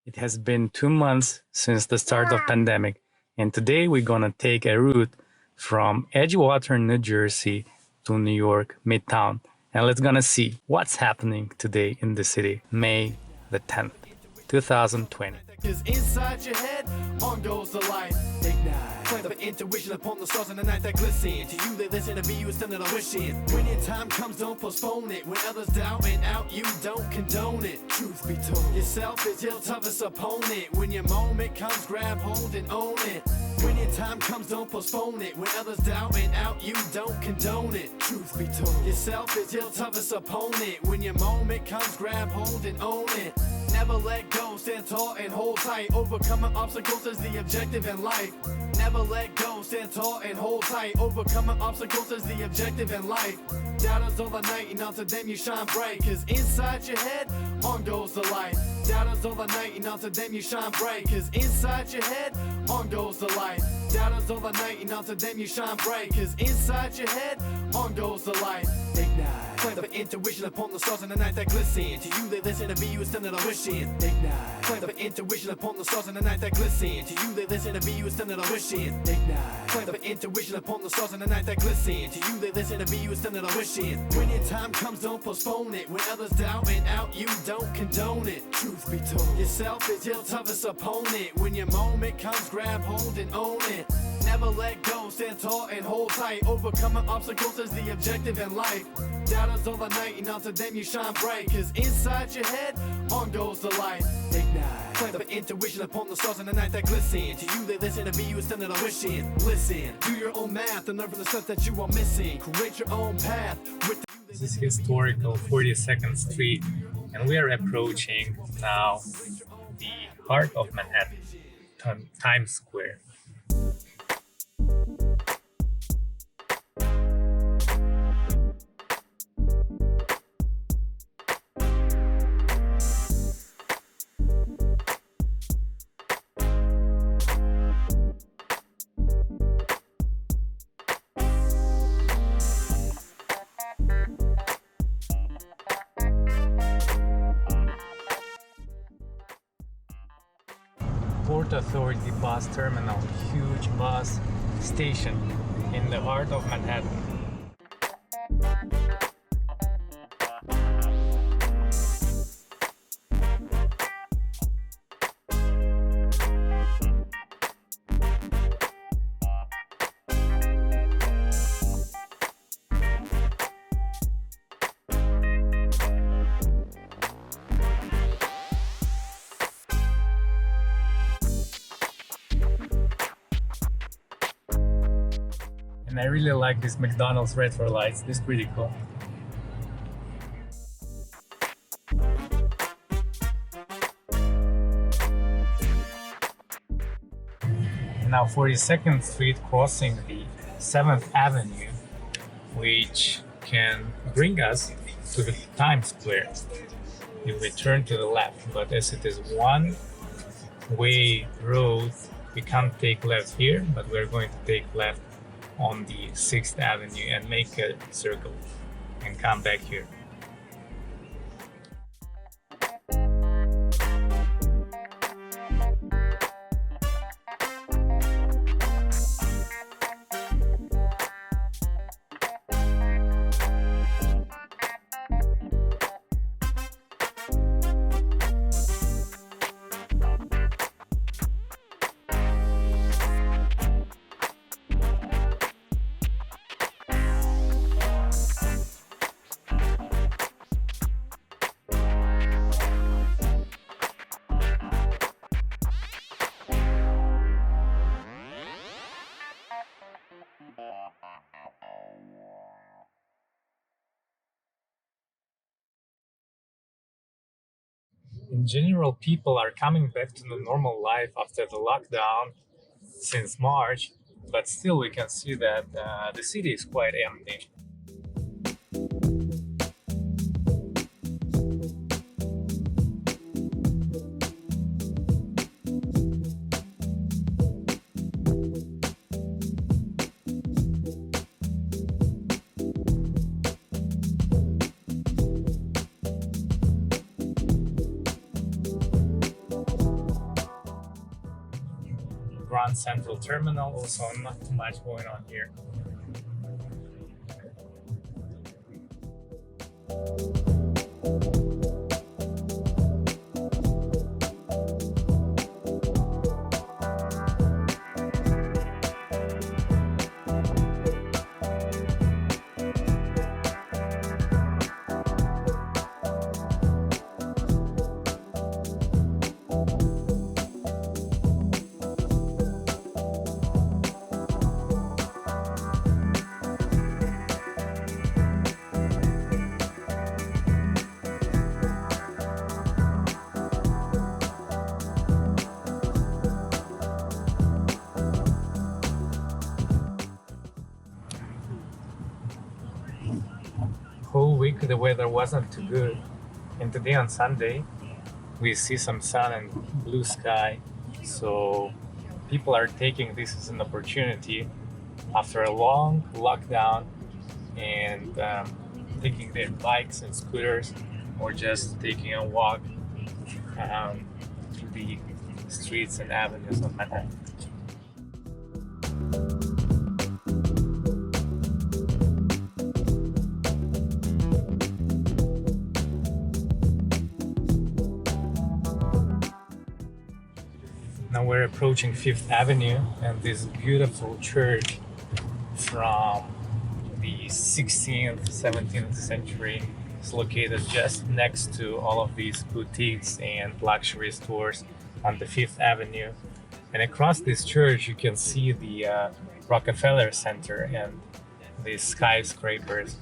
It has been 2 months since the start of pandemic, and today we're gonna take a route from Edgewater, New Jersey to New York, Midtown, and let's gonna see what's happening today in the city, May the 10th, 2020. Cause inside your head, on goes the light. Ignite. Play the intuition upon the stars in the night that glisten. To you they listen, to be you send it a wishing. When your time comes, don't postpone it. When others doubt and out, you don't condone it. Truth be told, yourself is your toughest opponent. When your moment comes, grab hold and own it. When your time comes, don't postpone it. When others doubt and out, you don't condone it. Truth be told, yourself is your toughest opponent. When your moment comes, grab hold and own it. Never let go, stand tall and hold tight. Overcoming obstacles is the objective in life. Never let go, stand tall and hold tight. Overcoming obstacles is the objective in life. Doubters all the night and onto them you shine bright. Cause inside your head, on goes the light. Doubters all the night and onto them you shine bright. Cause inside your head, on goes the light. Doubters all the night and onto them you shine bright. Cause inside your head, on goes the light. Ignite. Play the intuition upon the stars in the night that glisten. To you they listen, to be you instead of wishing. Ignite. Play the intuition upon the stars in the night that glisten. To you they listen, to be you instead of wishing. Ignite. Play the intuition upon the stars in the night that glisten. To you they listen, to be you instead of wishing. When your time comes, don't postpone it. When others doubt and out, you don't condone it. Truth be told, yourself is your toughest opponent. When your moment comes, grab hold and own it. Never let go, stand tall and hold tight. Overcoming obstacles is the objective in life. Doubters all the night and onto them you shine bright. Cause inside your head, on goes the light. Ignite. Play the intuition upon the stars in the night that glisten. To you they listen, to be you instead of wishing. Listen, do your own math and learn from the stuff that you are missing. Create your own path with the This is historical 42nd Street, and we are approaching now the heart of Manhattan, Times Square. Port Authority bus terminal, huge bus station in the heart of Manhattan. And I really like this McDonald's retro lights, this is pretty cool. And now 42nd Street crossing the 7th Avenue, which can bring us to the Times Square if we turn to the left. But as it is one-way road, we can't take left here, but we're going to take left on the 6th Avenue and make a circle and come back here. In general, people are coming back to the normal life after the lockdown since March, but still we can see that the city is quite empty. Grand Central Terminal. Also, not too much going on here. Whole week the weather wasn't too good, and today on Sunday we see some sun and blue sky, so people are taking this as an opportunity after a long lockdown and taking their bikes and scooters or just taking a walk through the streets and avenues of Manhattan. Now we're approaching Fifth Avenue, and this beautiful church from the 16th, 17th century is located just next to all of these boutiques and luxury stores on the Fifth Avenue. And across this church, you can see the Rockefeller Center and the skyscrapers.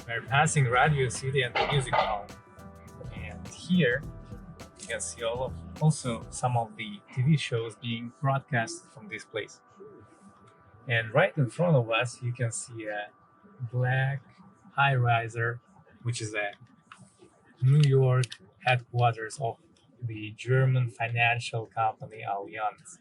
We're passing Radio City and the Music Hall, and here you can see also some of the TV shows being broadcast from this place. And right in front of us, you can see a black high-riser, which is a New York headquarters of the German financial company Allianz.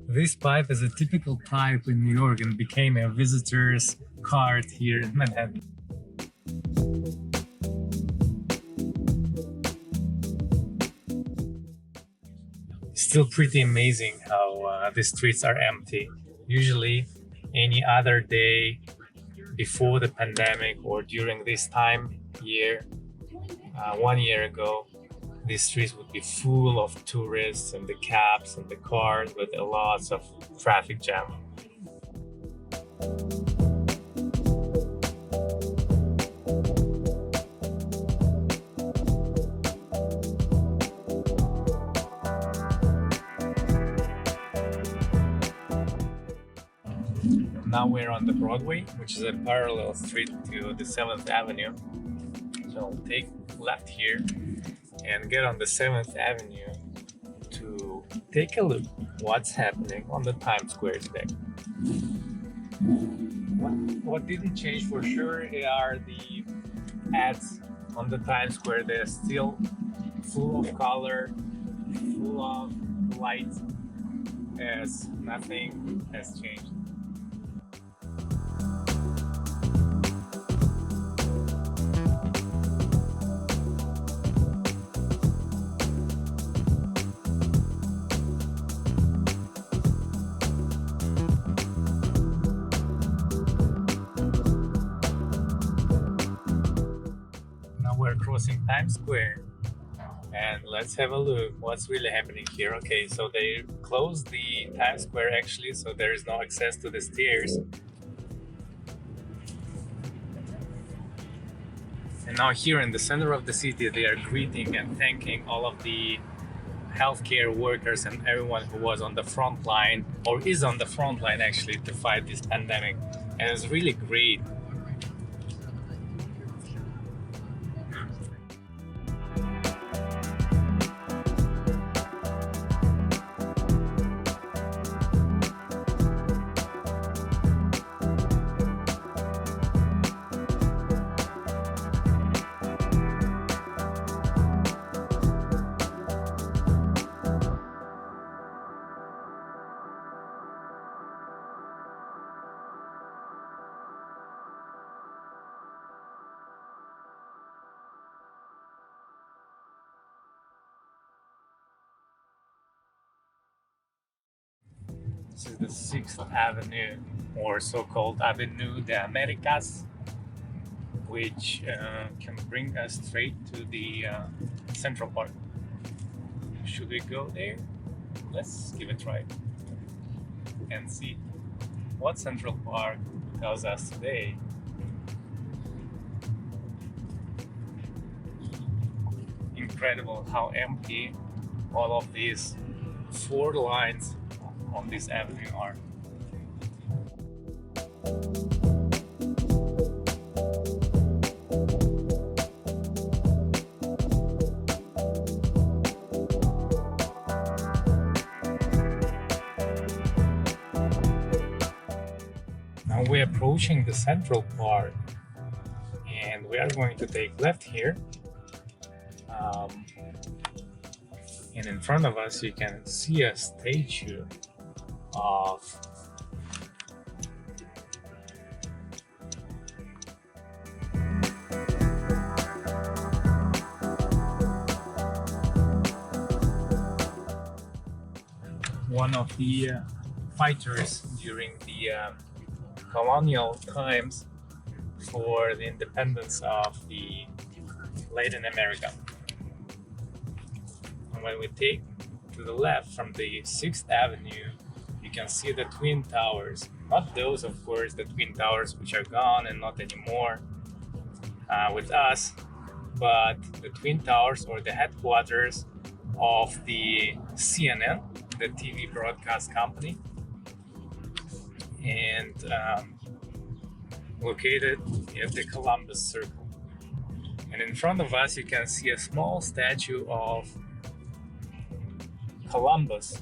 This pipe is a typical pipe in New York and became a visitor's card here in Manhattan. Still pretty amazing how the streets are empty. Usually any other day before the pandemic or during this time year, 1 year ago, these streets would be full of tourists and the cabs and the cars with lots of traffic jam. Now we're on the Broadway, which is a parallel street to the 7th Avenue. So we'll take left here and get on the 7th Avenue to take a look what's happening on the Times Square today. What didn't change for sure are the ads on the Times Square. They're still full of color, full of light, as nothing has changed. We're crossing Times Square, and let's have a look what's really happening here. Okay, so they closed the Times Square actually, so there is no access to the stairs. And now here in the center of the city, they are greeting and thanking all of the healthcare workers and everyone who was on the front line or is on the front line actually to fight this pandemic. And it's really great. This is the 6th Avenue, or so-called Avenue de Americas, which can bring us straight to the Central Park. Should we go there? Let's give it a try and see what Central Park tells us today. Incredible how empty all of these 4 lines on this avenue are. Now we're approaching the Central Park, and we are going to take left here. And in front of us, you can see a statue of one of the fighters during the colonial times for the independence of the Latin America. And when we take to the left from the 6th Avenue, you can see the Twin Towers. Not those, of course, the Twin Towers which are gone and not anymore with us, but the Twin Towers, or the headquarters of the CNN, the TV broadcast company, and located at the Columbus Circle. And in front of us, you can see a small statue of Columbus.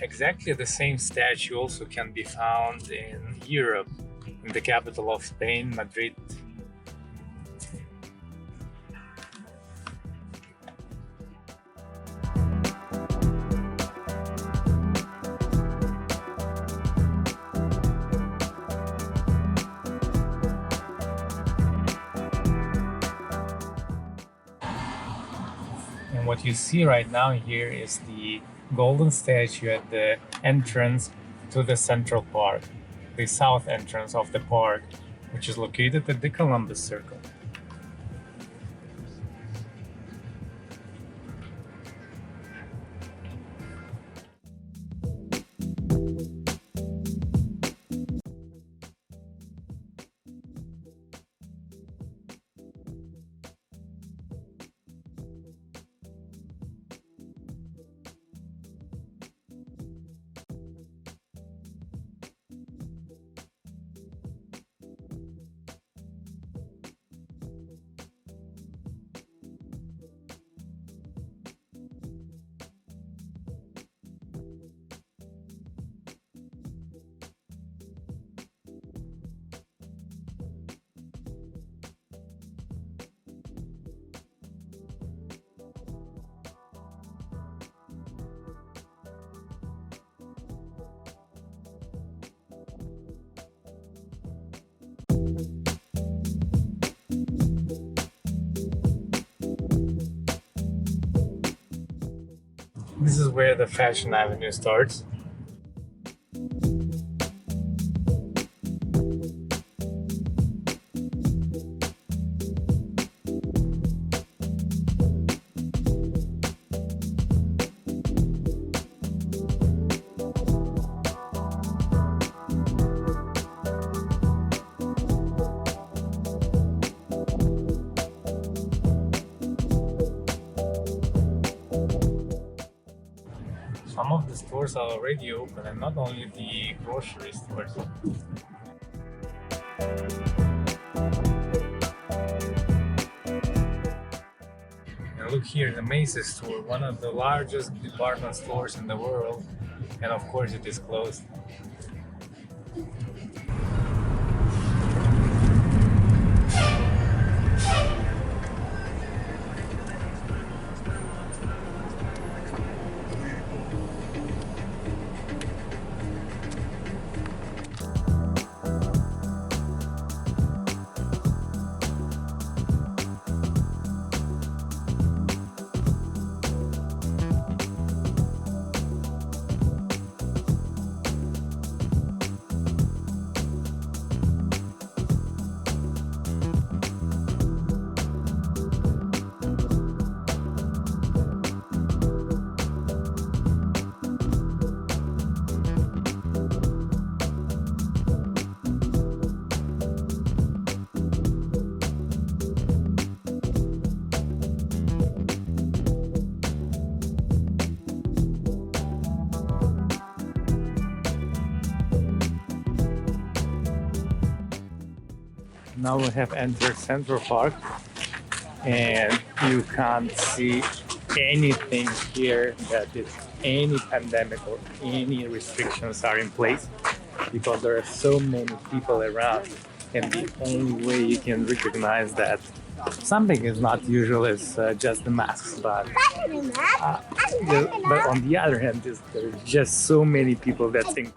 Exactly the same statue also can be found in Europe, in the capital of Spain, Madrid. And what you see right now here is the golden statue at the entrance to the Central Park, the south entrance of the park, which is located at the Columbus Circle. This is where the Fashion Avenue starts. Some of the stores are already open, and not only the grocery stores. And look here, the Macy's store, one of the largest department stores in the world, and of course it is closed. Now we have entered Central Park, and you can't see anything here that is any pandemic or any restrictions are in place, because there are so many people around, and the only way you can recognize that something is not usual is just the masks. But on the other hand, there's just so many people that think.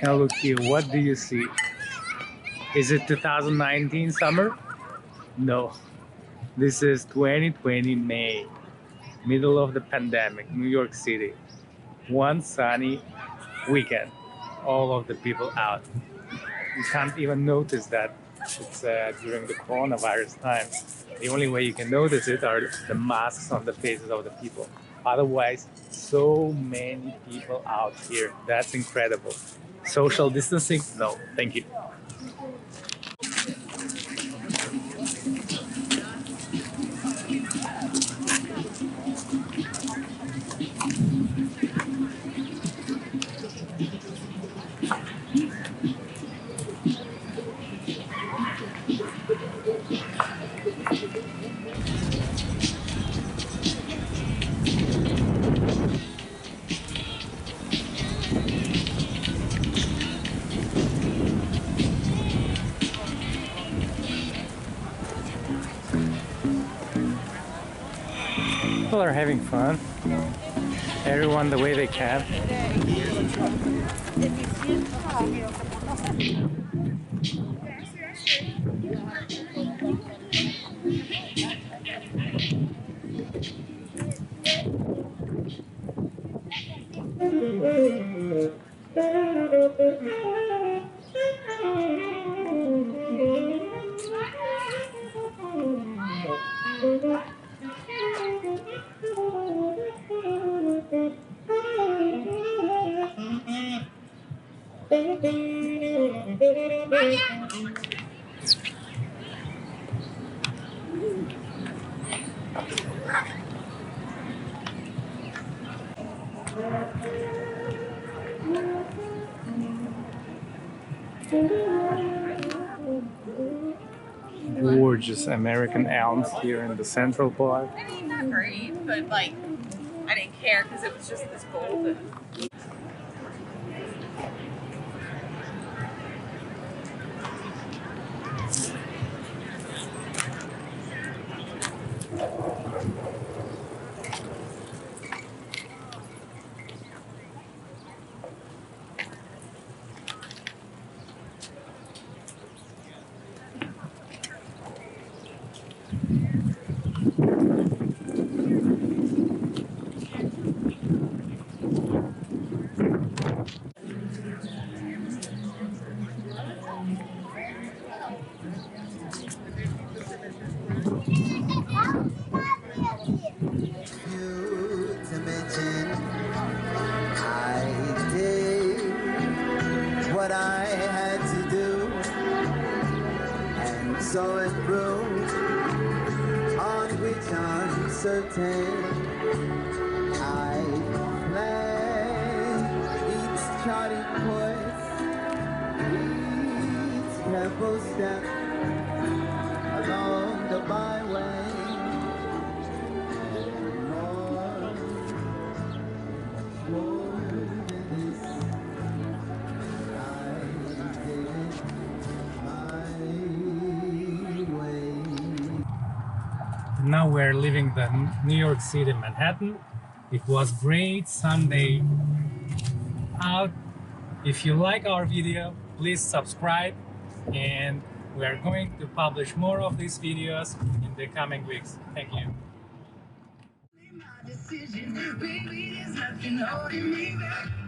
Now look here, what do you see? Is it 2019 summer? No, this is 2020 May, middle of the pandemic, New York City. One sunny weekend, all of the people out. You can't even notice that it's during the coronavirus time. The only way you can notice it are the masks on the faces of the people. Otherwise, so many people out here. That's incredible. Social distancing? No, thank you. People are having fun. Everyone the way they can. Gorgeous American elms here in the Central Park. Not great, but like I didn't care because it was just this golden. What I had to do, and so it proved, on which I'm certain I play each charting course, each careful step along the byway. Now we're leaving the New York City, Manhattan. It was great Sunday out. If you like our video, please subscribe, and we are going to publish more of these videos in the coming weeks. Thank you. Decision, baby, there's nothing holding me back.